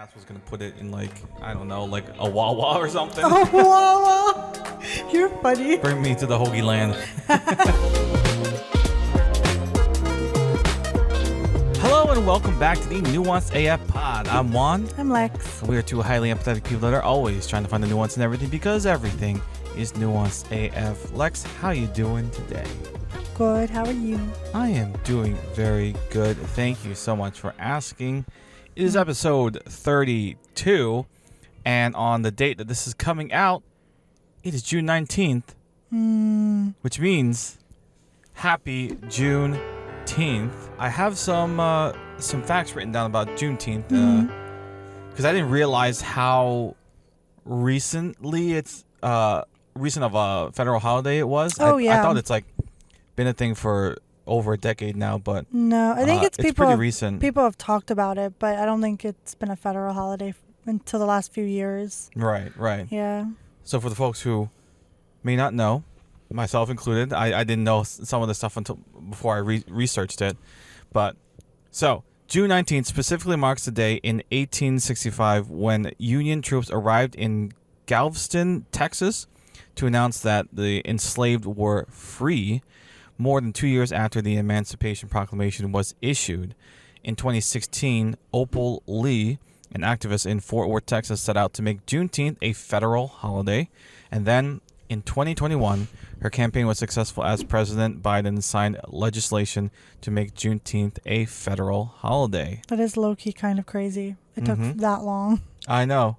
ass was gonna put it in like, I don't know, like a Wawa or something. Oh, Wawa! You're funny. Bring me to the hoagie land. Hello and welcome back to the Nuanced AF Pod. I'm Juan. I'm Lex. We are two highly empathetic people that are always trying to find the nuance in everything because everything is nuanced AF. Lex, how you doing today? Good. How are you? I am doing very good. Thank you so much for asking. It is episode 32, and on the date that this is coming out, it is June 19th, which means happy Juneteenth. I have some facts written down about Juneteenth because I didn't realize how recently it's recent of a federal holiday it was. Yeah. I thought it's like been a thing for over a decade now, but no, I think it's pretty recent. People have talked about it, but I don't think it's been a federal holiday until the last few years. Right. Yeah. So for the folks who may not know, myself included, I didn't know some of the stuff until before I researched it. But so June 19th specifically marks the day in 1865 when Union troops arrived in Galveston, Texas, to announce that the enslaved were free. More than 2 years after the Emancipation Proclamation was issued. In 2016, Opal Lee, an activist in Fort Worth, Texas, set out to make Juneteenth a federal holiday. And then in 2021, her campaign was successful as President Biden signed legislation to make Juneteenth a federal holiday. That is low-key kind of crazy. It took that long. I know.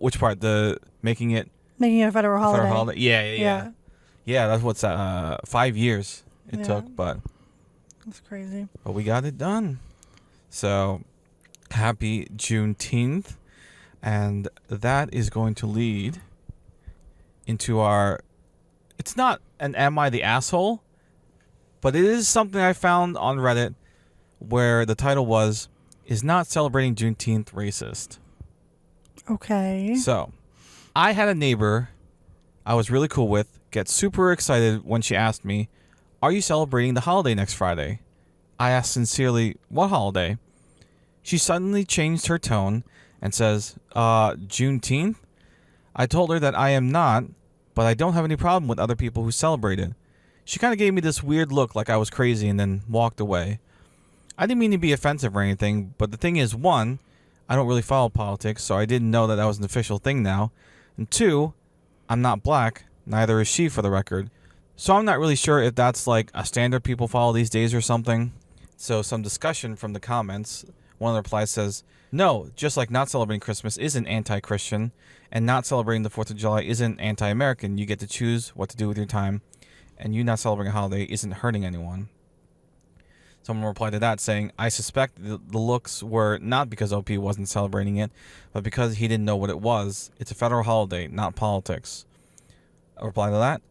Which part? The making it a federal holiday. Federal holiday? Yeah. Yeah, that's what's that? 5 years it took, but that's crazy. But we got it done. So happy Juneteenth. And that is going to lead into our, it's not an Am I the Asshole? But it is something I found on Reddit where the title was, Is Not Celebrating Juneteenth Racist? Okay. So I had a neighbor I was really cool with get super excited when she asked me, are you celebrating the holiday next Friday? I asked sincerely, what holiday? She suddenly changed her tone and says, Juneteenth? I told her that I am not, but I don't have any problem with other people who celebrate it. She kind of gave me this weird look like I was crazy and then walked away. I didn't mean to be offensive or anything, but the thing is, one, I don't really follow politics, so I didn't know that was an official thing now. And two, I'm not black, neither is she for the record. So I'm not really sure if that's like a standard people follow these days or something. So some discussion from the comments. One of the replies says, no, just like not celebrating Christmas isn't anti-Christian, and not celebrating the 4th of July isn't anti-American. You get to choose what to do with your time, and you not celebrating a holiday isn't hurting anyone. Someone replied to that saying, I suspect the looks were not because OP wasn't celebrating it, but because he didn't know what it was. It's a federal holiday, not politics. A reply to that,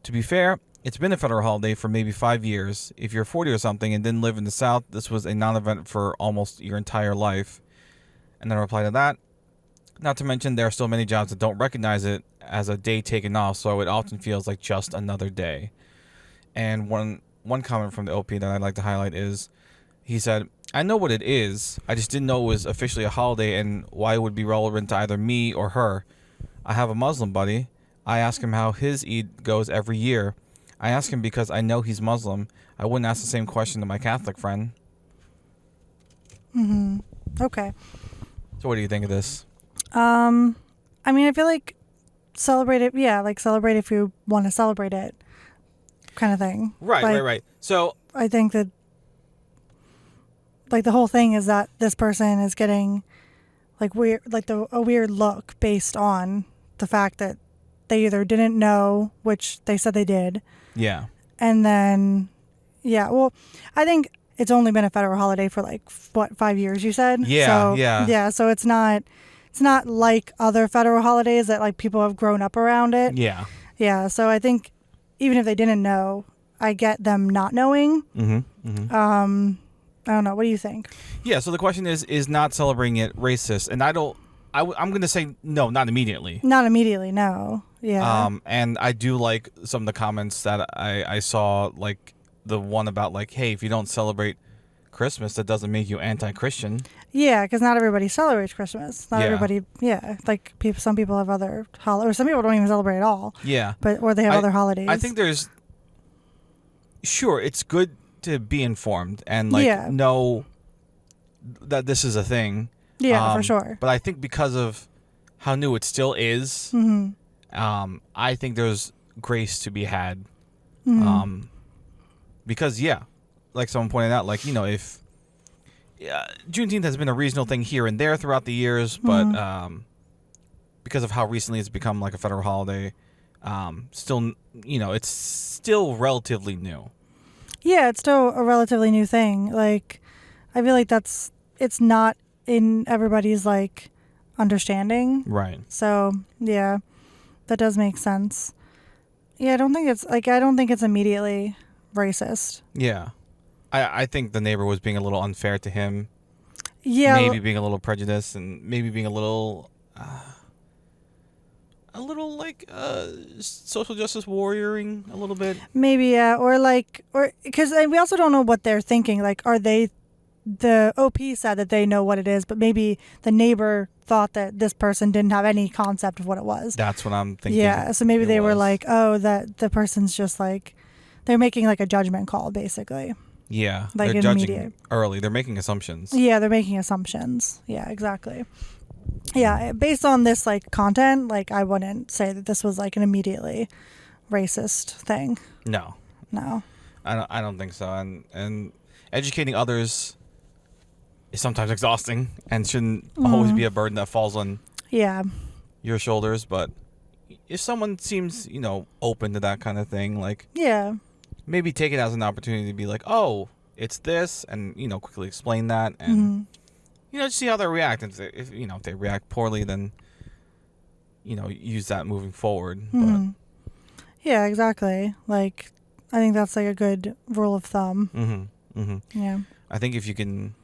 to be fair, it's been a federal holiday for maybe 5 years. If you're 40 or something and didn't live in the South, this was a non-event for almost your entire life. And then a reply to that, not to mention there are still many jobs that don't recognize it as a day taken off, so it often feels like just another day. And one comment from the OP that I'd like to highlight is, he said, I know what it is, I just didn't know it was officially a holiday and why it would be relevant to either me or her. I have a Muslim buddy. I ask him how his Eid goes every year. I ask him because I know he's Muslim. I wouldn't ask the same question to my Catholic friend. Okay. So what do you think of this? I mean, I feel like celebrate it. Yeah, like celebrate if you want to celebrate it, kind of thing. Right. So I think that, like, the whole thing is that this person is getting, like, weird, like a weird look based on the fact that they either didn't know, which they said they did. yeah. And then, well, I think it's only been a federal holiday for like, 5 years, you said? Yeah, so, yeah. Yeah, so it's not like other federal holidays that like people have grown up around it. Yeah. Yeah, so I think even if they didn't know, I get them not knowing. I don't know. What do you think? Yeah, so the question is not celebrating it racist? And I'm going to say no, not immediately. Not immediately, no. Yeah. And I do like some of the comments that I saw, like the one about like, hey, if you don't celebrate Christmas, that doesn't make you anti-Christian. Yeah, because not everybody celebrates Christmas. Not Yeah. everybody. Yeah, like some people have other or some people don't even celebrate at all. Yeah. Or they have other holidays. I think sure, it's good to be informed and know that this is a thing. Yeah, for sure. But I think because of how new it still is, I think there's grace to be had. Because like someone pointed out, like, if Juneteenth has been a regional thing here and there throughout the years, but because of how recently it's become like a federal holiday, still, it's still relatively new. Yeah, it's still a relatively new thing. Like, I feel like it's not in everybody's like understanding. Right. So yeah, that does make sense. Yeah, I don't think it's immediately racist. Yeah. I think the neighbor was being a little unfair to him. Yeah. Maybe being a little prejudiced and maybe being a little like social justice warrioring a little bit. Maybe, yeah. Or because we also don't know what they're thinking. Like, the OP said that they know what it is, but maybe the neighbor thought that this person didn't have any concept of what it was. That's what I'm thinking. Yeah, so maybe they were like, oh, that the person's just like, they're making like a judgment call, basically. Yeah, like they're judging immediate. Early. They're making assumptions. Yeah, they're making assumptions. Yeah, exactly. Yeah, based on this like content, like I wouldn't say that this was like an immediately racist thing. No. I don't think so. And educating others is sometimes exhausting and shouldn't always be a burden that falls on your shoulders. But if someone seems, open to that kind of thing, like maybe take it as an opportunity to be like, oh, it's this, and quickly explain that, and just see how they react. If they react poorly, then use that moving forward. But yeah, exactly. Like, I think that's like a good rule of thumb. Yeah. I think if you can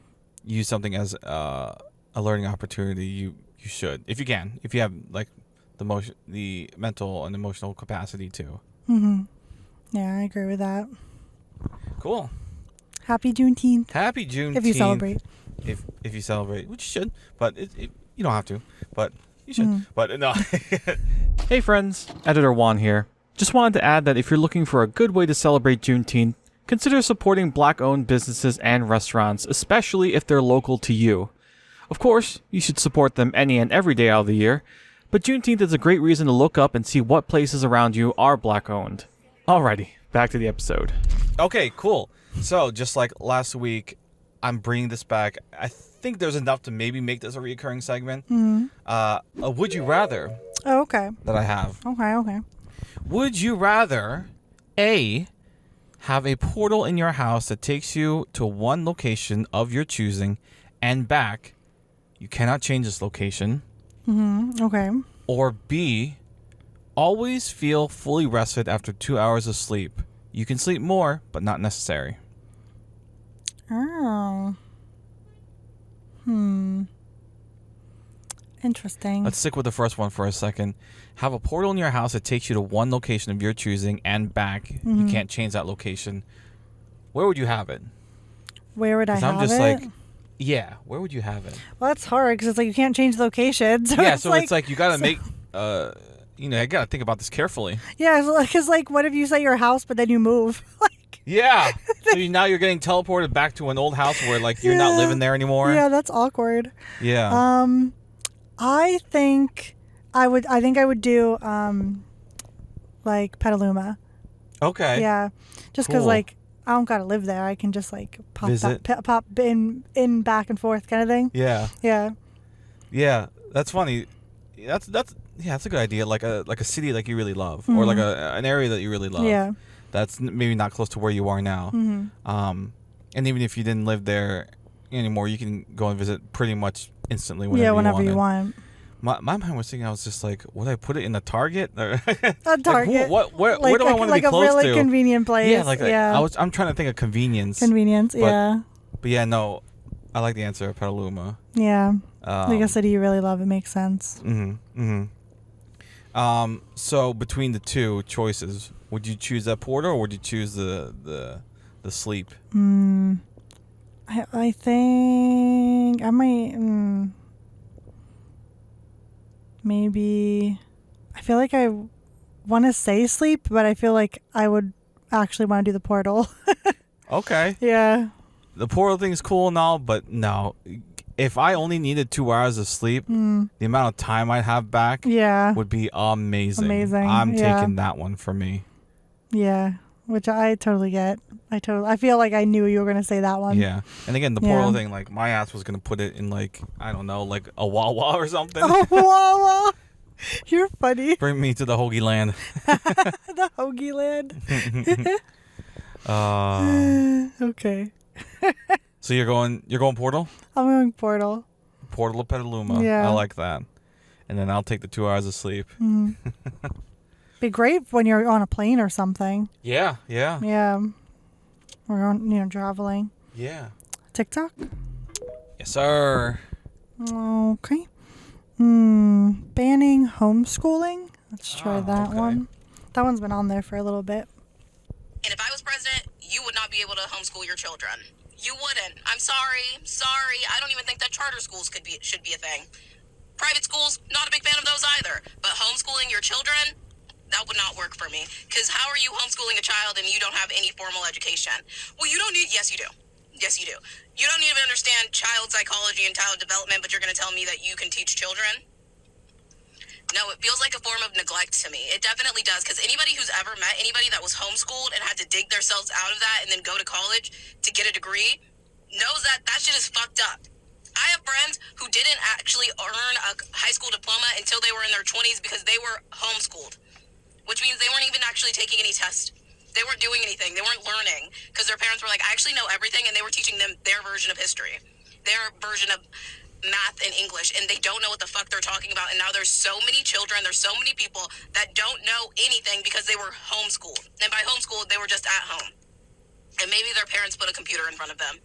use something as a learning opportunity, you should, if you can, if you have like the mental and emotional capacity to. Yeah, I agree with that. Cool. Happy Juneteenth. Happy Juneteenth. If you celebrate. If you celebrate, which you should, but you don't have to, but you should. But no. Hey friends, Editor Juan here. Just wanted to add that if you're looking for a good way to celebrate Juneteenth, consider supporting Black-owned businesses and restaurants, especially if they're local to you. Of course, you should support them any and every day out of the year, but Juneteenth is a great reason to look up and see what places around you are Black-owned. Alrighty, back to the episode. Okay, cool. So, just like last week, I'm bringing this back. I think there's enough to maybe make this a recurring segment. A Would You Rather Oh, okay. that I have. Okay. Would you rather, A, have a portal in your house that takes you to one location of your choosing and back? You cannot change this location. Okay. Or B, always feel fully rested after 2 hours of sleep. You can sleep more, but not necessary. Oh. Interesting. Let's stick with the first one for a second. Have a portal in your house that takes you to one location of your choosing and back. You can't change that location. Where would you have it? Where would I have I'm just it? like, yeah, where would you have it? Well, that's hard because it's like you can't change the location. So Yeah, it's so it's like you got to make, I got to think about this carefully. Yeah, because like, what if you say your house, but then you move? Yeah. So now you're getting teleported back to an old house where like you're not living there anymore. Yeah, that's awkward. Yeah. I think I would do like Petaluma. Okay. Yeah, just because Cool. like I don't gotta live there. I can just like pop Visit. pop in back and forth kind of thing. Yeah. Yeah. Yeah. That's funny. That's a good idea. Like a city like you really love, or like an area that you really love. Yeah. That's maybe not close to where you are now. And even if you didn't live there anymore, you can go and visit pretty much instantly whenever you want. My mind was thinking, I was just like, would I put it in a Target? A Target. Like, where do I want to be close to? Like a really convenient place. Yeah, I'm trying to think of convenience. Convenience, yeah. But yeah, no, I like the answer of Petaluma. Yeah. Like a city you really love, it makes sense. So between the two choices, would you choose that portal or would you choose the sleep? I think I might maybe. I feel like I want to say sleep, but I feel like I would actually want to do the portal. Okay. Yeah. The portal thing is cool and all, but no. If I only needed 2 hours of sleep, the amount of time I'd have back Yeah. would be amazing. Amazing, I'm yeah. taking that one for me. Yeah. Which I totally get. I feel like I knew you were gonna say that one. Yeah. And again, the portal thing, like, my ass was going to put it in, like, I don't know, like a Wawa or something. Oh, wow. You're funny. Bring me to the hoagie land. The hoagie land. Okay. So you're going portal? I'm going portal. Portal of Petaluma. Yeah. I like that. And then I'll take the 2 hours of sleep. Be great when you're on a plane or something. Yeah. Yeah. We're on, traveling. Yeah. TikTok? Yes, sir. Okay. Banning homeschooling. Let's try that okay. one. That one's been on there for a little bit. And if I was president, you would not be able to homeschool your children. You wouldn't. I'm sorry. I don't even think that charter schools should be a thing. Private schools, not a big fan of those either. But homeschooling your children, that would not work for me. Because how are you homeschooling a child and you don't have any formal education? Well, you don't need... Yes, you do. Yes, you do. You don't even understand child psychology and child development, but you're going to tell me that you can teach children? No, it feels like a form of neglect to me. It definitely does, because anybody who's ever met anybody that was homeschooled and had to dig themselves out of that and then go to college to get a degree knows that shit is fucked up. I have friends who didn't actually earn a high school diploma until they were in their 20s because they were homeschooled, which means they weren't even actually taking any tests. They weren't doing anything. They weren't learning because their parents were like, I actually know everything, and they were teaching them their version of history, their version of math and English, and they don't know what the fuck they're talking about. And now there's so many children, there's so many people that don't know anything because they were homeschooled. And by homeschooled, they were just at home. And maybe their parents put a computer in front of them.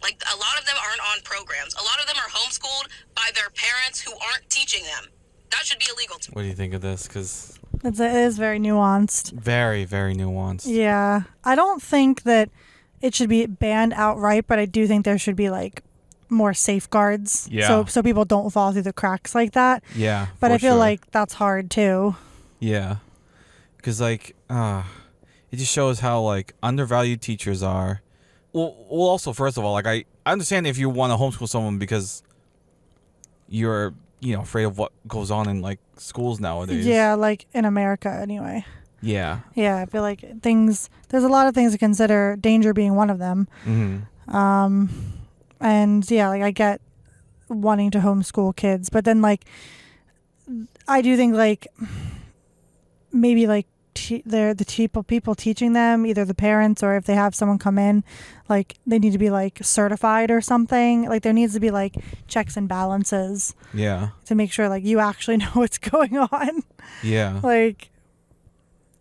Like, a lot of them aren't on programs. A lot of them are homeschooled by their parents who aren't teaching them. That should be illegal too. What do you think of this? Because It is very nuanced. very, very nuanced. Yeah. I don't think that it should be banned outright, but I do think there should be, like, more safeguards. Yeah. So people don't fall through the cracks like that. Yeah. But for I feel sure. like that's hard too. Yeah. Because, like, it just shows how, like, undervalued teachers are. Well, also, first of all, like, I understand if you want to homeschool someone because you're, afraid of what goes on in, like, schools nowadays. Yeah, like in America anyway. Yeah. Yeah, I feel like there's a lot of things to consider, danger being one of them. Mm-hmm. And yeah, like I get wanting to homeschool kids, but then like I do think like maybe like they're the people teaching them, either the parents or if they have someone come in, like they need to be like certified or something. Like there needs to be like checks and balances Yeah. to make sure like you actually know what's going on. Yeah. Like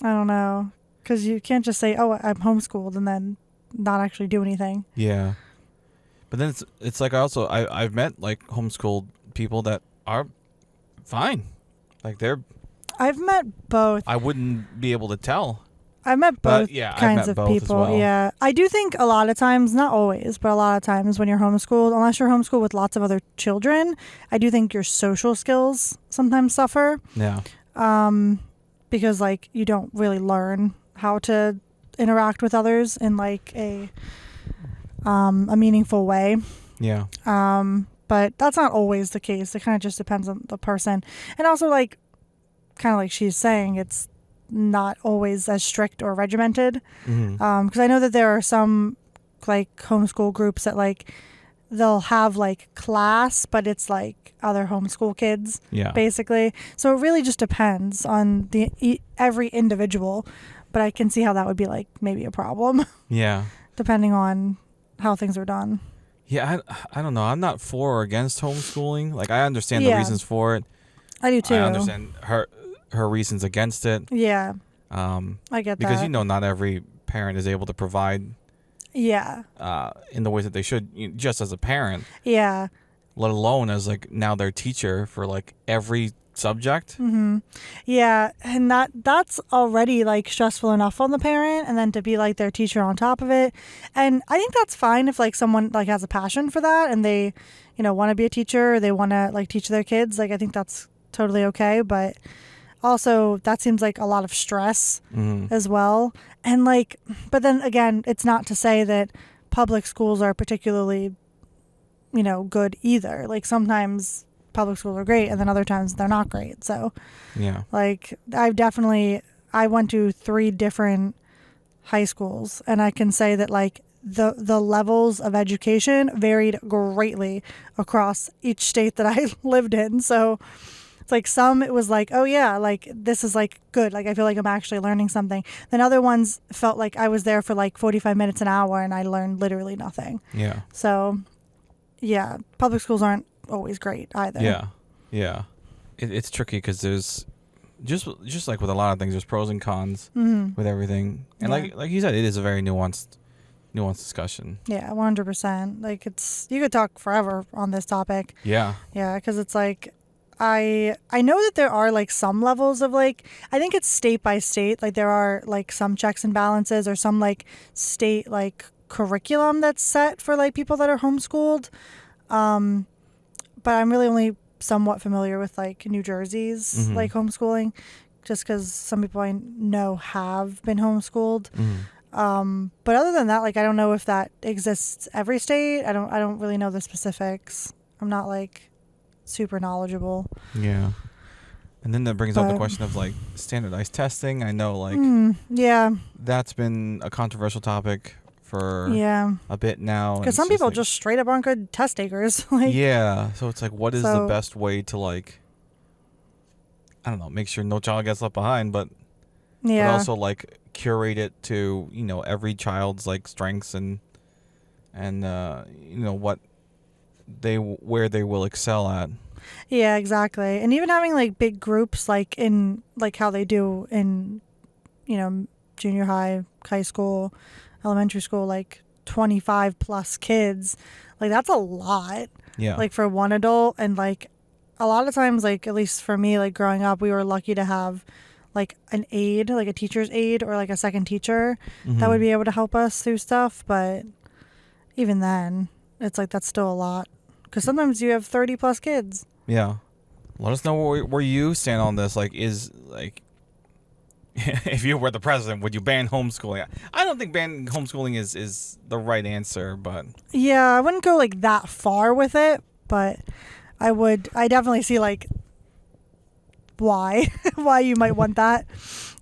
I don't know, because you can't just say, "Oh, I'm homeschooled," and then not actually do anything. Yeah. But then it's like I've met like homeschooled people that are fine. Like I've met both. I wouldn't be able to tell. I've met both yeah, I've kinds met of both as people. well. Yeah. I do think a lot of times, not always, but a lot of times when you're homeschooled, unless you're homeschooled with lots of other children, I do think your social skills sometimes suffer. Yeah. Because like you don't really learn how to interact with others in like a meaningful way. Yeah. But that's not always the case. It kind of just depends on the person. And also like kind of like she's saying, it's not always as strict or regimented. Mm-hmm. Because I know that there are some like homeschool groups that like they'll have like class, but it's like other homeschool kids, Yeah. basically. So it really just depends on every individual. But I can see how that would be like maybe a problem, Yeah. depending on how things are done. Yeah, I don't know. I'm not for or against homeschooling. Like I understand the Yeah. reasons for it. I do too. I understand her reasons against it. Yeah, I get Because that. not every parent is able to provide Yeah, in the ways that they should, just as a parent, yeah, let alone as like now their teacher for like every subject. Yeah, and that's already like stressful enough on the parent, and then to be like their teacher on top of it. And I think that's fine if like someone like has a passion for that and they, want to be a teacher, or they want to like teach their kids. Like I think that's totally okay, but also that seems like a lot of stress as well. And like, but then again, it's not to say that public schools are particularly, good either. Like sometimes public schools are great and then other times they're not great. So Yeah. like I went to 3 different high schools, and I can say that like the levels of education varied greatly across each state that I lived in. So it's like some it was like, oh yeah, like this is like good. Like I feel like I'm actually learning something. Then other ones felt like I was there for like 45 minutes an hour and I learned literally nothing. Yeah. So yeah, public schools aren't always great either. Yeah. Yeah. It's tricky because there's just like with a lot of things, there's pros and cons with everything. And Yeah. like you said, it is a very nuanced discussion. Yeah, 100%. Like you could talk forever on this topic. Yeah. Yeah, because it's like I know that there are like some levels of like I think it's state by state. Like there are like some checks and balances or some like state like curriculum that's set for like people that are homeschooled. But I'm really only somewhat familiar with like New Jersey's like homeschooling, just because some people I know have been homeschooled. But other than that, like I don't know if that exists every state. I don't really know the specifics. I'm not like super knowledgeable. Yeah. And then that brings up the question of like standardized testing. I know like Yeah, that's been a controversial topic for yeah. a bit now. Because some people just straight up aren't good test takers. Like, yeah. So it's like, what is the So- best way to like, I don't know, make sure no child gets left behind, but yeah. also like curate it to, every child's like strengths and what where they will excel at. Yeah, exactly. And even having like big groups like in like how they do in junior high, high school, elementary school, like 25 plus kids, like that's a lot. Yeah. Like for one adult. And like a lot of times, like at least for me, like growing up, we were lucky to have like an aide, like a teacher's aide or like a second teacher that would be able to help us through stuff. But even then, it's like that's still a lot because sometimes you have 30 plus kids. Yeah. Let us know where you stand on this. Like, is like, if you were the president, would you ban homeschooling? I don't think banning homeschooling is the right answer, but Yeah, I wouldn't go like that far with it, but I definitely see like why you might want that,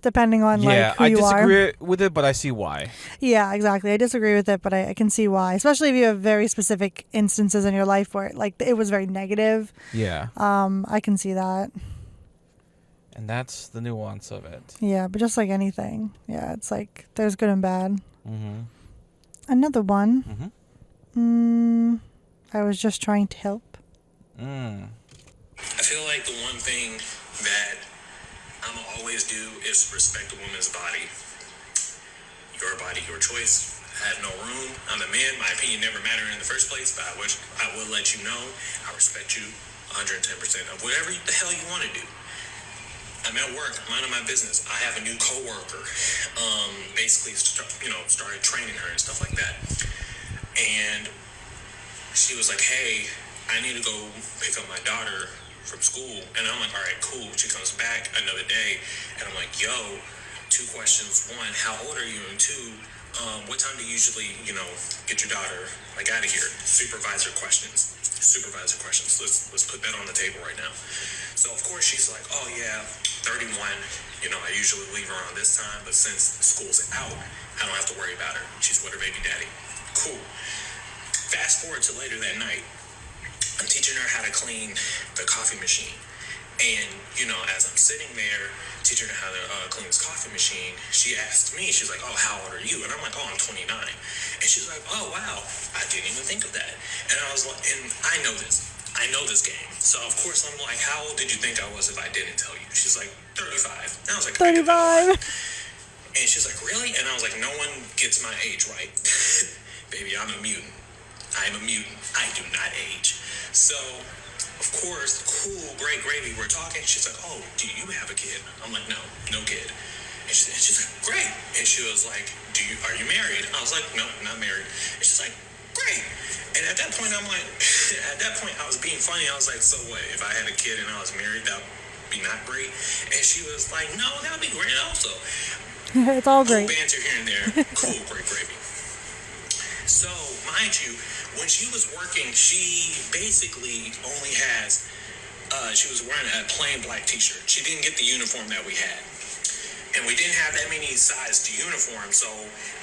depending on like who I you are. disagree with it, but I see why. Yeah, exactly. I disagree with it, but I can see why, especially if you have very specific instances in your life where like it was very negative. Yeah. I can see that. And that's the nuance of it. Yeah, but just like anything, yeah, it's like there's good and bad. Mm-hmm. Another one. I was just trying to help. Mm. I feel like the one thing that I'm gonna always do is respect a woman's body. Your body, your choice. I have no room. I'm a man. My opinion never mattered in the first place, but I will let you know I respect you 110% of whatever the hell you want to do. I'm at work, minding my business. I have a new coworker. Basically, started training her and stuff like that. And she was like, "Hey, I need to go pick up my daughter from school." And I'm like, "All right, cool." She comes back another day, and I'm like, "Yo, 2 questions. 1, how old are you? And 2, what time do you usually, get your daughter like out of here?" Supervisor questions. Let's put that on the table right now. So of course she's like, "Oh yeah, 31. I usually leave her around this time, but since school's out, I don't have to worry about her. She's with her baby daddy." Cool. Fast forward to later that night. I'm teaching her how to clean the coffee machine. And, as I'm sitting there teaching her how to clean this coffee machine, she asked me, she's like, "Oh, how old are you?" And I'm like, "Oh, I'm 29. And she's like, "Oh, wow, I didn't even think of that." And I was like, and I know this game. So, of course, I'm like, "How old did you think I was if I didn't tell you?" She's like, 35. And I was like, "I get that a lot." 35. And she's like, "Really?" And I was like, "No one gets my age right." Baby, I'm a mutant. I am a mutant. I do not age. So, of course, cool, great gravy. We're talking. She's like, oh, do you have a kid? I'm like, no, no kid. And she's like, great. And she was like, are you married? I was like, no, not married. And she's like, great. And at that point, I'm like, at that point, I was being funny. I was like, so what? If I had a kid and I was married, that would be not great. And she was like, no, that would be great also. It's all great. Banter here and there. Cool, great gravy. So, mind you, when she was working, she basically only has, she was wearing a plain black t-shirt. She didn't get the uniform that we had. And we didn't have that many sized uniforms, so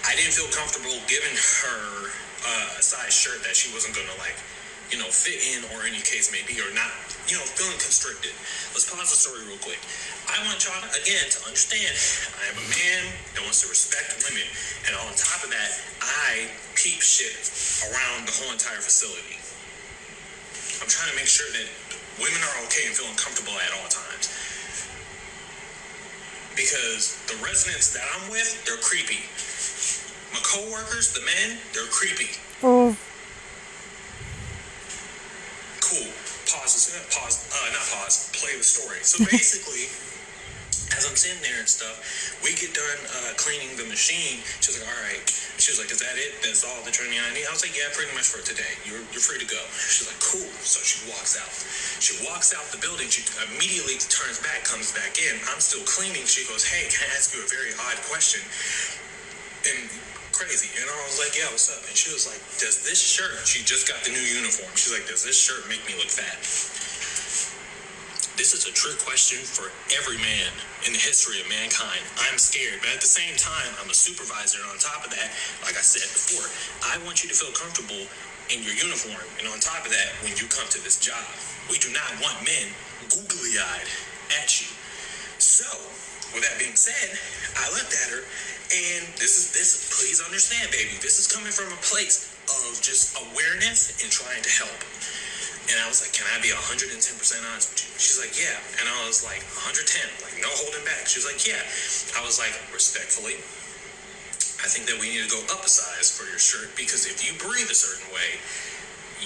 I didn't feel comfortable giving her a size shirt that she wasn't going to, like, fit in, or any case may be, or not, feeling constricted. Let's pause the story real quick. I want y'all, again, to understand, I am a man that wants to respect women. And on top of that, I peep shit around the whole entire facility. I'm trying to make sure that women are okay and feeling comfortable at all times. Because the residents that I'm with, they're creepy. My coworkers, the men, they're creepy. Oh. Cool. Play the story. So basically, as I'm sitting there and stuff, we get done cleaning the machine. She was like, all right. She was like, is that it? That's all the training I need? I was like, yeah, pretty much for today. You're free to go. She's like, cool. So she walks out. She walks out the building. She immediately turns back, comes back in. I'm still cleaning. She goes, hey, can I ask you a very odd question? And crazy. And I was like, yeah, what's up? And she was like, does this shirt, she just got the new uniform. She's like, does this shirt make me look fat? This is a trick question for every man in the history of mankind. I'm scared, but at the same time, I'm a supervisor, and on top of that, like I said before, I want you to feel comfortable in your uniform. And on top of that, when you come to this job, we do not want men googly-eyed at you. So, with that being said, I looked at her, and this, please understand, baby, this is coming from a place of just awareness and trying to help. And I was like, can I be 110% honest with you? She's like, yeah. And I was like, 110, like no holding back. She was like, yeah. I was like, respectfully, I think that we need to go up a size for your shirt, because if you breathe a certain way,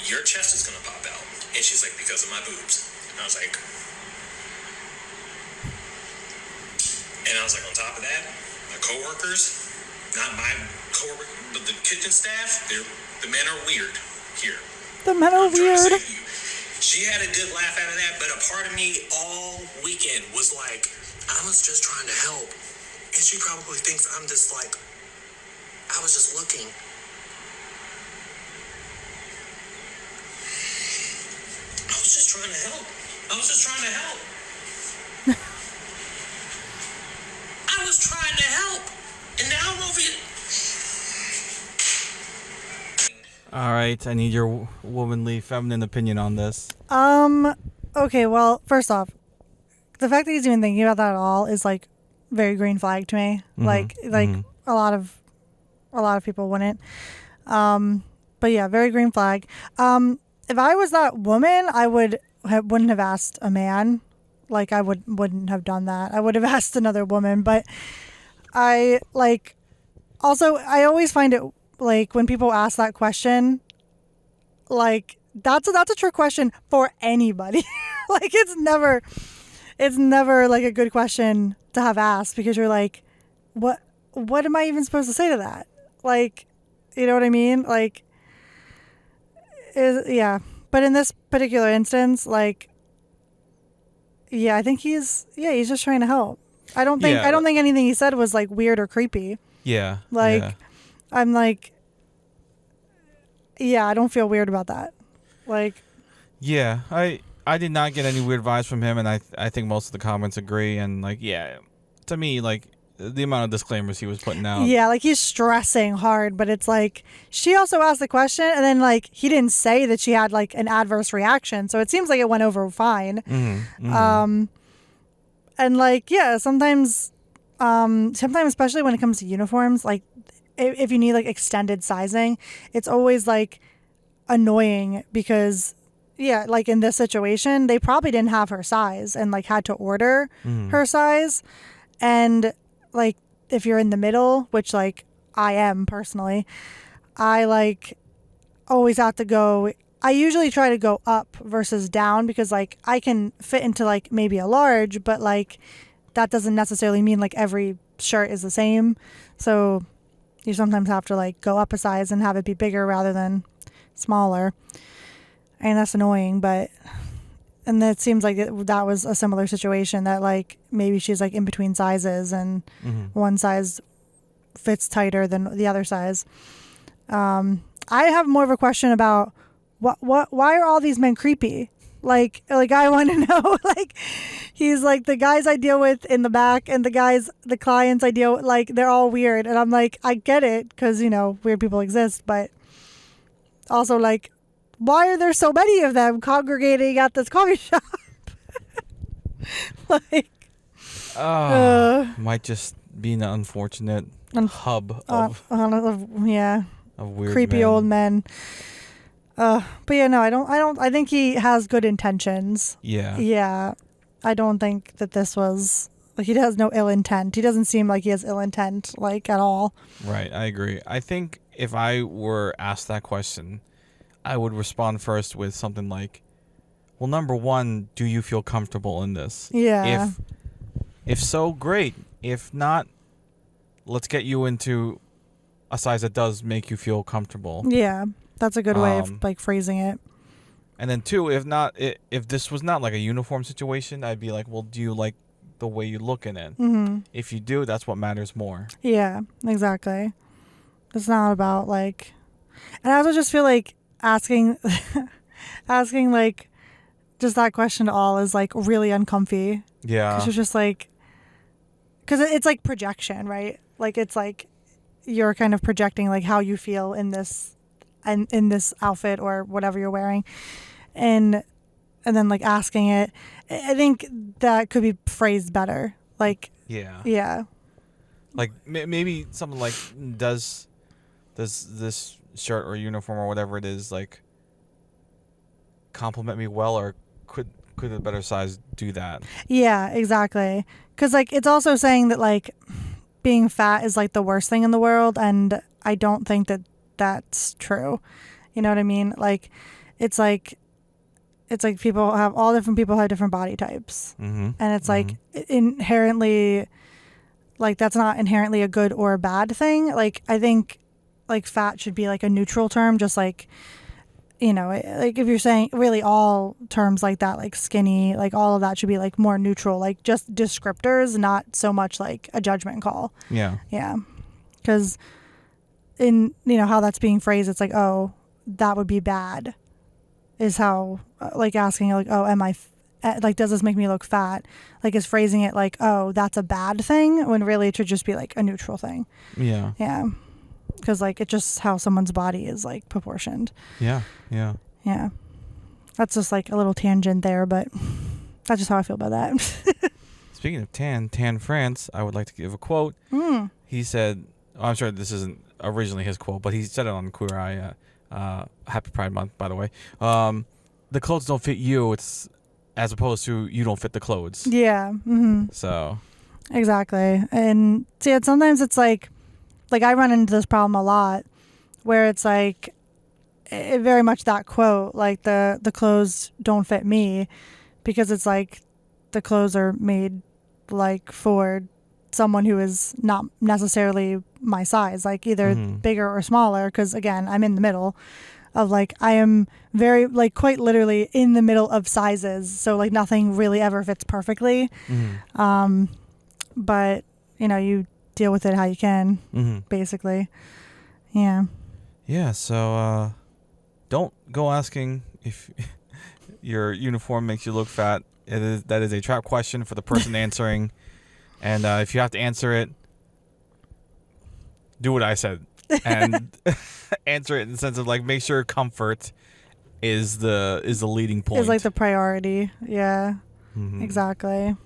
your chest is going to pop out. And she's like, because of my boobs. And I was like, on top of that, my coworkers, not my coworkers, but the kitchen staff, the men are weird here. The men are weird. She had a good laugh out of that, but a part of me all weekend was like, I was just trying to help. And she probably thinks I'm just like, I was just looking. I was just trying to help. I was just trying to help. I was trying to help. And now I don't know if it... All right, I need your womanly, feminine opinion on this. Okay, well, first off, the fact that he's even thinking about that at all is like very green flag to me. Mm-hmm. A lot of people wouldn't. But yeah, very green flag. If I was that woman, I wouldn't have asked a man. Like, I wouldn't have done that. I would have asked another woman. But I always find it, like, when people ask that question, like, that's a trick question for anybody. Like, it's never like a good question to have asked, because you're like, what am I even supposed to say to that? Like, you know what I mean? Like, yeah. But in this particular instance, like, yeah, I think he's just trying to help. I don't think anything he said was like weird or creepy. Yeah. Like, yeah. I'm like, yeah, I don't feel weird about that. Like, yeah, I did not get any weird vibes from him, and I think most of the comments agree. And like, yeah, to me, like, the amount of disclaimers he was putting out. yeah, like, he's stressing hard, but it's like, she also asked the question, and then, like, he didn't say that she had like an adverse reaction, so it seems like it went over fine. Mm-hmm, mm-hmm. And like, yeah, sometimes especially when it comes to uniforms, like, if you need like extended sizing, it's always like annoying, because yeah, like in this situation, they probably didn't have her size and like had to order her size. And like, if you're in the middle, which like I am personally, I like always have to go I usually try to go up versus down because like I can fit into like maybe a large, but like that doesn't necessarily mean like every shirt is the same. So you sometimes have to like go up a size and have it be bigger rather than smaller. And that's annoying, and that seems like that was a similar situation that like maybe she's like in between sizes and one size fits tighter than the other size. I have more of a question about why are all these men creepy? Like I want to know, like, he's like the guys I deal with in the back and the clients I deal with, like, they're all weird. And I'm like, I get it because, you know, weird people exist. But also, like, why are there so many of them congregating at this coffee shop? Like, might just be an unfortunate hub yeah, of weird creepy men. old men. But yeah, no, I think he has good intentions. Yeah. Yeah. I don't think that this was, like, he has no ill intent. He doesn't seem like he has ill intent, like, at all. Right, I agree. I think if I were asked that question, I would respond first with something like, well, number one, do you feel comfortable in this? Yeah. If so, great. If not, let's get you into a size that does make you feel comfortable. Yeah. That's a good way of, like, phrasing it. And then two, if this was not like a uniform situation, I'd be like, well, do you like the way you look in it? Mm-hmm. If you do, that's what matters more. Yeah, exactly. It's not about, like, and I also just feel like asking like just that question at all is like really uncomfy. Yeah. Because you're just like, because it's like projection, right? Like it's like you're kind of projecting like how you feel in this in this outfit or whatever you're wearing, and then like asking it. I think that could be phrased better. Like yeah. Like maybe something like does this shirt or uniform or whatever it is like compliment me well, or could a better size do that? Yeah, exactly. Because like it's also saying that like being fat is like the worst thing in the world, and I don't think that that's true. You know what I mean? Like it's like people have different body types, and it's like inherently, like that's not inherently a good or a bad thing. Like I think like fat should be like a neutral term, just like, you know, like if you're saying really all terms like that, like skinny, like all of that should be like more neutral, like just descriptors, not so much like a judgment call. Yeah. Yeah. Because in, you know, how that's being phrased, it's like, oh, that would be bad, is how, like asking like, oh, am I, like, does this make me look fat? Like is phrasing it like, oh, that's a bad thing, when really it should just be like a neutral thing. Yeah. Yeah. Because like it's just how someone's body is like proportioned. Yeah. That's just like a little tangent there, but that's just how I feel about that. Speaking of tan France, I would like to give a quote. He said, I'm sure this isn't originally his quote, but he said it on Queer Eye. Happy Pride Month, by the way. The clothes don't fit you. It's as opposed to you don't fit the clothes. Yeah. Mm-hmm. So. Exactly. And see, sometimes it's like I run into this problem a lot, where it's like very much that quote, like the clothes don't fit me, because it's like the clothes are made like for someone who is not necessarily my size, like either bigger or smaller, because again, I'm in the middle of like, I am very like quite literally in the middle of sizes, so like nothing really ever fits perfectly. But you know, you deal with it how you can, basically. Yeah. So don't go asking if your uniform makes you look fat. That is a trap question for the person answering. And if you have to answer it, do what I said and answer it in the sense of like, make sure comfort is the leading point. Is like the priority. Yeah. Exactly.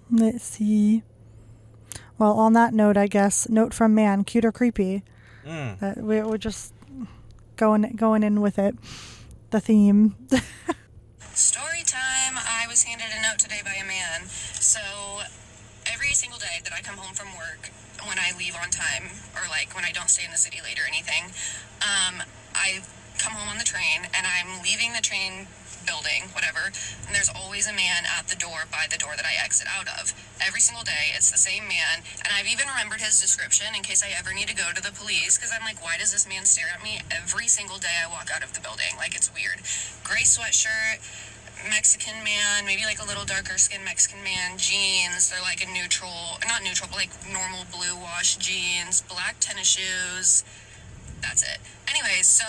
Let's see. Well, on that note, I guess, note from man, cute or creepy. That we're just going in with it. The theme. Story time. I was handed a note today by a man. So every single day that I come home from work, when I leave on time, or like when I don't stay in the city late or anything, I come home on the train, and I'm leaving the train building, whatever, and there's always a man at the door by the door that I exit out of. Every single day, it's the same man, and I've even remembered his description in case I ever need to go to the police, because I'm like, why does this man stare at me every single day I walk out of the building? Like, it's weird. Gray sweatshirt, Mexican man, maybe like a little darker skinned Mexican man, jeans, they're like a neutral, not neutral, but like normal blue wash jeans, black tennis shoes, that's it. Anyways, so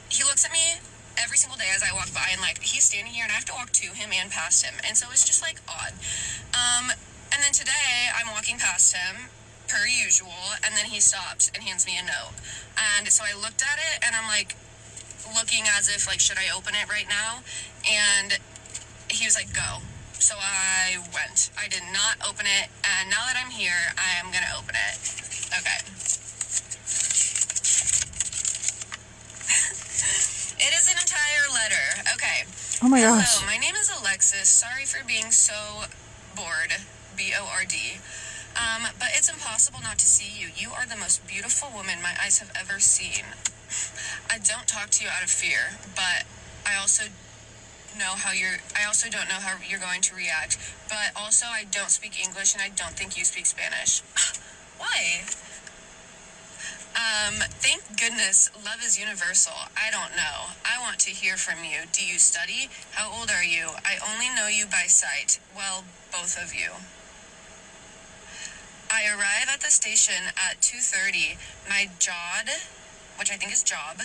he looks at me every single day as I walk by, and like, he's standing here and I have to walk to him and past him, and so it's just like odd. And then today I'm walking past him per usual, and then he stops and hands me a note, and so I looked at it and I'm like looking as if like, should I open it right now? And he was like, go. So I went. I did not open it, and now that I'm here, I am gonna open it. Okay. It is an entire letter. Okay. Oh my Hello, gosh. my name is Alexis. Sorry for being so bored. B-O-R-D. But it's impossible not to see you. You are the most beautiful woman my eyes have ever seen. I don't talk to you out of fear, but I also don't know how you're going to react. But also, I don't speak English, and I don't think you speak Spanish. Why? Thank goodness love is universal. I don't know. I want to hear from you. Do you study? How old are you? I only know you by sight. Well, both of you. I arrive at the station at 2:30. My job, which I think is job,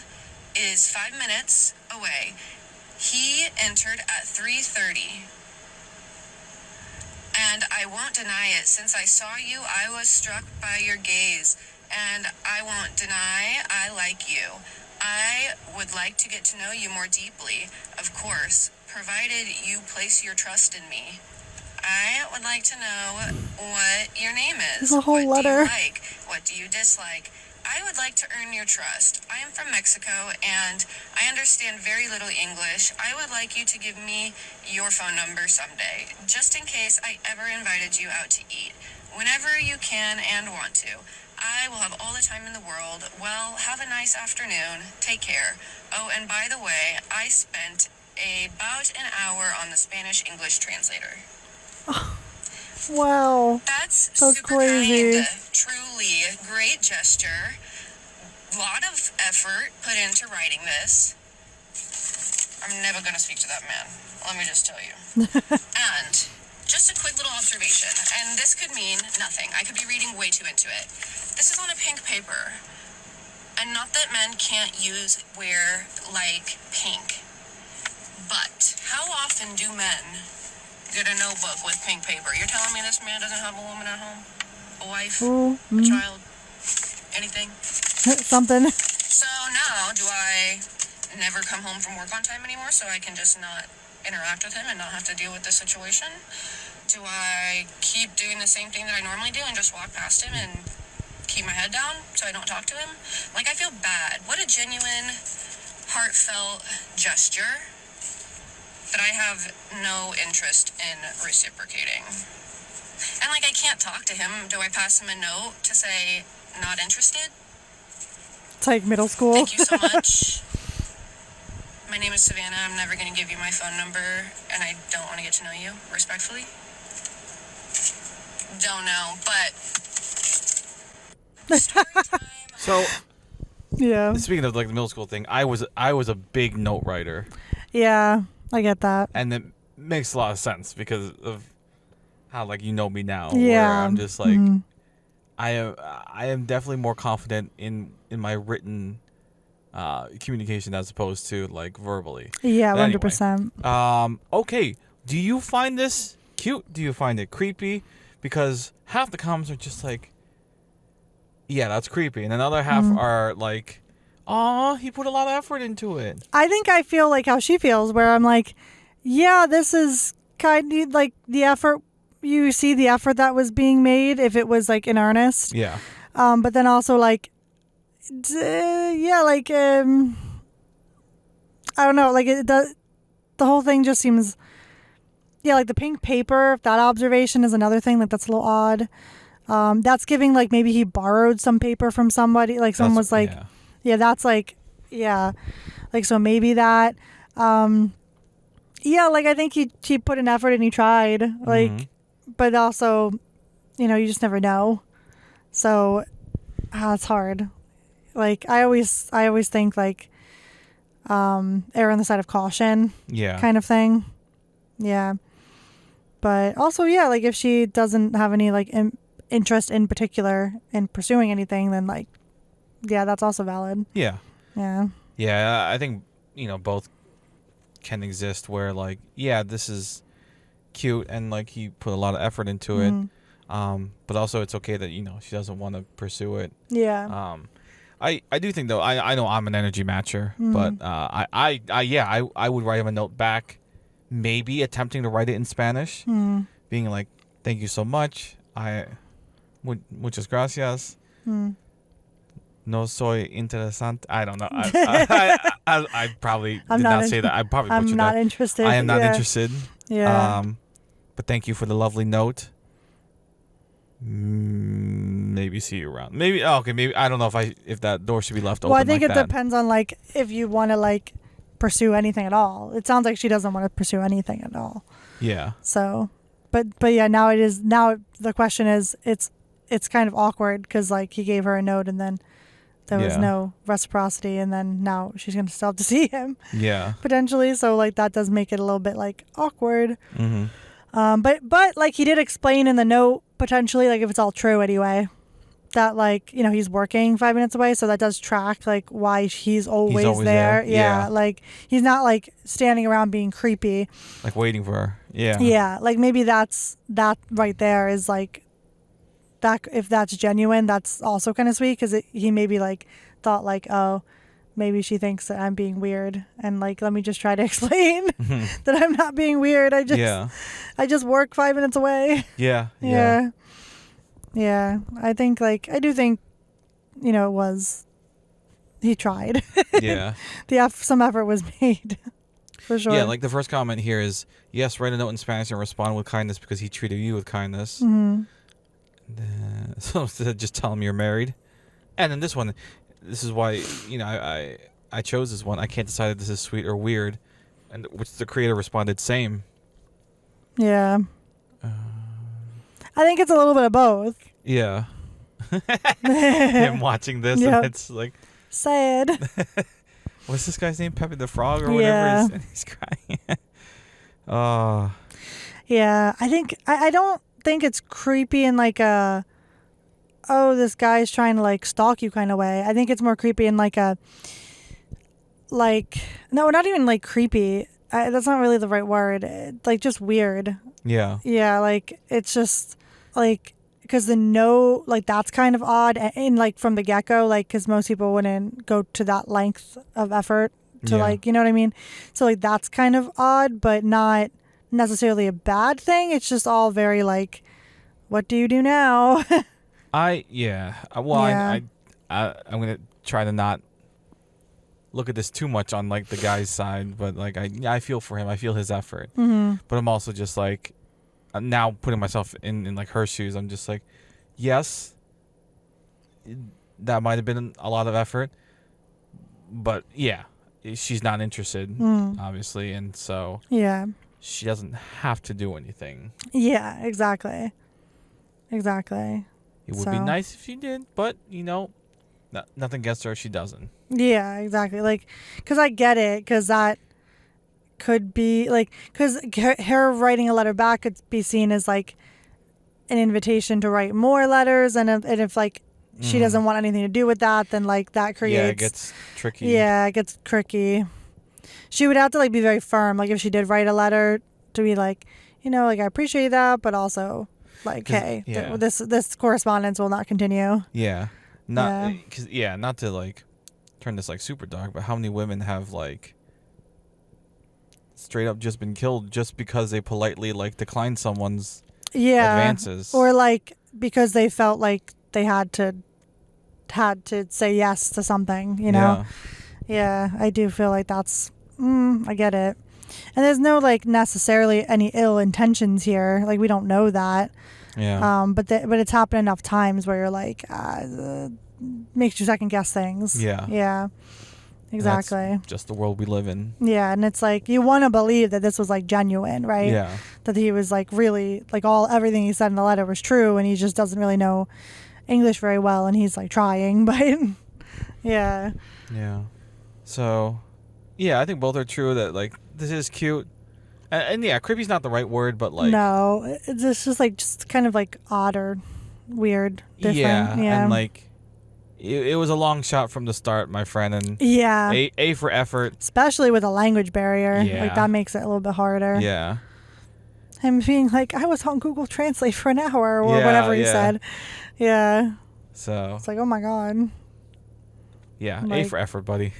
is 5 minutes away. He entered at 3:30. And I won't deny it. Since I saw you, I was struck by your gaze. And I won't deny I like you. I would like to get to know you more deeply, of course, provided you place your trust in me. I would like to know what your name is. There's a whole What do letter. you like? What do you dislike? I would like to earn your trust. I am from Mexico, and I understand very little English. I would like you to give me your phone number someday, just in case I ever invited you out to eat. Whenever you can and want to. I will have all the time in the world. Well, have a nice afternoon. Take care. Oh, and by the way, I spent about an hour on the Spanish-English translator. Wow. That's That's super crazy. kind. Truly great gesture. Lot of effort put into writing this. I'm never going to speak to that man. Let me just tell you. And just a quick little observation, and this could mean nothing. I could be reading way too into it. This is on a pink paper. And not that men can't wear, like, pink. But how often do men get a notebook with pink paper? You're telling me this man doesn't have a woman at home? A wife? Ooh, A child? Anything? something. So now, do I never come home from work on time anymore so I can just not interact with him and not have to deal with this situation? Do I keep doing the same thing that I normally do and just walk past him and keep my head down so I don't talk to him? Like, I feel bad. What a genuine, heartfelt gesture that I have no interest in reciprocating. And, like, I can't talk to him. Do I pass him a note to say, not interested? It's like middle school. Thank you so much. My name is Savannah. I'm never going to give you my phone number, and I don't want to get to know you, respectfully. Don't know, but story time. So Yeah. speaking of like the middle school thing, I was a big note writer, Yeah. I get that. and it makes a lot of sense because of how like you know me now. Yeah. Where I'm just like I am definitely more confident in my written communication as opposed to like verbally. Yeah, But anyway, 100%. Okay. Do you find this cute? Do you find it creepy? Because half the comments are just like, yeah, that's creepy. And another half are like, aw, he put a lot of effort into it. I think I feel like how she feels, where I'm like, yeah, this is kind of like the effort. You see the effort that was being made if it was like in earnest. Yeah. But then also like, yeah, like, I don't know, like it does, the whole thing just seems, yeah, like the pink paper, that observation is another thing, like that's a little odd. That's giving like maybe he borrowed some paper from somebody, like someone was like, yeah, that's like Yeah. Like, so maybe that. Yeah, like I think he put an effort and he tried. Like, Mhm. but also, you just never know. So, it's hard. Like I always think like, err on the side of caution, Yeah. kind of thing. Yeah. But also, yeah, like if she doesn't have any like interest in particular in pursuing anything, then like, yeah, that's also valid. Yeah. Yeah. Yeah, I think, both can exist where like, yeah, this is cute and like he put a lot of effort into it. But also it's okay that, she doesn't want to pursue it. Yeah. I do think though, I know I'm an energy matcher, but I would write him a note back, maybe attempting to write it in Spanish, being like, thank you so much. Muchas gracias. No soy interesante. I don't know. I probably did not say that. I probably butchered I'm not that. interested. I am not Yeah. interested. Yeah. But thank you for the lovely note. Maybe see you around. Maybe okay. Maybe I don't know if that door should be left open. Well, I think like it that. depends on like if you want to like pursue anything at all. It sounds like she doesn't want to pursue anything at all. Yeah. So, but yeah, now the question is it's kind of awkward because like he gave her a note and then there was Yeah. no reciprocity, and then now she's gonna still have to see him Yeah. potentially. So like that does make it a little bit like awkward. Mm-hmm. But like he did explain in the note potentially, like if it's all true anyway, that like he's working 5 minutes away, so that does track like why he's always there. Yeah, like he's not like standing around being creepy, Like waiting for her. Yeah. yeah, like maybe that right there is like that. If that's genuine, that's also kind of sweet because he maybe like thought like, oh, maybe she thinks that I'm being weird, and like let me just try to explain that I'm not being weird. I just work 5 minutes away. Yeah. Yeah. Yeah. I do think, it was, he tried. Yeah. Some effort was made. For sure. Yeah, like the first comment here is, yes, write a note in Spanish and respond with kindness because he treated you with kindness. So instead of just tell him you're married. And then this one, this is why, I chose this one. I can't decide if this is sweet or weird. And which the creator responded, same. Yeah. I think it's a little bit of both. Yeah. Him watching this Yep. and it's like, Sad. what's this guy's name? Pepe the Frog or Yeah. whatever? And he's crying. Oh. Yeah. I don't think it's creepy in like a, oh, this guy's trying to like stalk you kind of way. I think it's more creepy in like a, like, no, not even like creepy. That's not really the right word. Like just weird. Yeah. Yeah, like it's just like because like that's kind of odd and like from the get-go, like because most people wouldn't go to that length of effort to Yeah. like, you know what I mean? So like that's kind of odd, but not necessarily a bad thing. It's just all very like, what do you do now? Well, Yeah. I'm gonna try to not look at this too much on like the guy's side, but like I feel for him. I feel his effort, but I'm also just like now putting myself in like her shoes. I'm just like, yes, that might have been a lot of effort, but yeah, she's not interested, obviously, and so Yeah. she doesn't have to do anything. Yeah, exactly. Exactly. It would be So- nice if she did, but nothing against her if she doesn't. Yeah, exactly. Like, because I get it, because that could be like, because her writing a letter back could be seen as like an invitation to write more letters, and if like she doesn't want anything to do with that, then like that creates. Yeah, it gets tricky. Yeah, it gets tricky. She would have to like be very firm. Like if she did write a letter to be like, like I appreciate that, but also like, 'Cause- hey, yeah. this correspondence will not continue. Yeah. Not to like turn this like super dark, but how many women have like straight up just been killed just because they politely like declined someone's advances? Or like because they felt like they had to say yes to something, Yeah, I do feel like that's I get it. And there's no like necessarily any ill intentions here. Like we don't know that. Yeah. But it's happened enough times where you're like makes you second guess things. Yeah. Yeah. exactly. That's just the world we live in. Yeah, and it's like you want to believe that this was like genuine, right? Yeah. That he was like really like everything he said in the letter was true, and he just doesn't really know English very well, and he's like trying, but yeah. Yeah. So, yeah, I think both are true. That like this is cute, and yeah, creepy's not the right word, but like No, it's just kind of like odd or weird, different. yeah, and like it was a long shot from the start, my friend, and yeah, A for effort. especially with a language barrier, Yeah. like that makes it a little bit harder. Yeah. Him being like, I was on Google Translate for an hour or Yeah, whatever he yeah. said. Yeah, So it's like, oh my god, yeah, A like- for effort, buddy.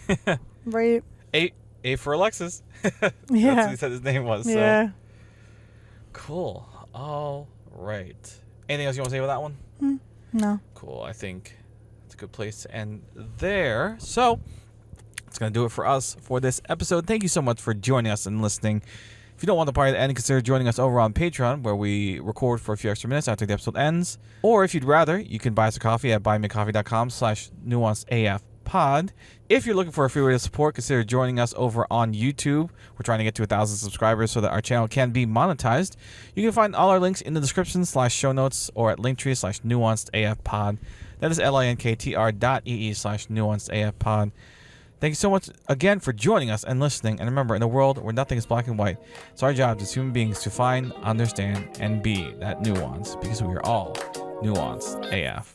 right? A for Alexis. That's Yeah, what he said his name was. So. yeah. Cool. All right. Anything else you want to say about that one? No. Cool. I think it's a good place to end there. So that's going to do it for us for this episode. Thank you so much for joining us and listening. If you don't want the party to end, consider joining us over on Patreon, where we record for a few extra minutes after the episode ends. Or if you'd rather, you can buy us a coffee at buymeacoffee.com/nuancedafpod. If you're looking for a free way to support, consider joining us over on YouTube. We're trying to get to 1,000 subscribers so that our channel can be monetized. You can find all our links in the description/show notes or at linktree/nuancedafpod. That is linktr.ee/nuancedafpod. Thank you so much again for joining us and listening. And remember, in a world where nothing is black and white, it's our job as human beings to find, understand, and be that nuance, because we are all nuanced AF.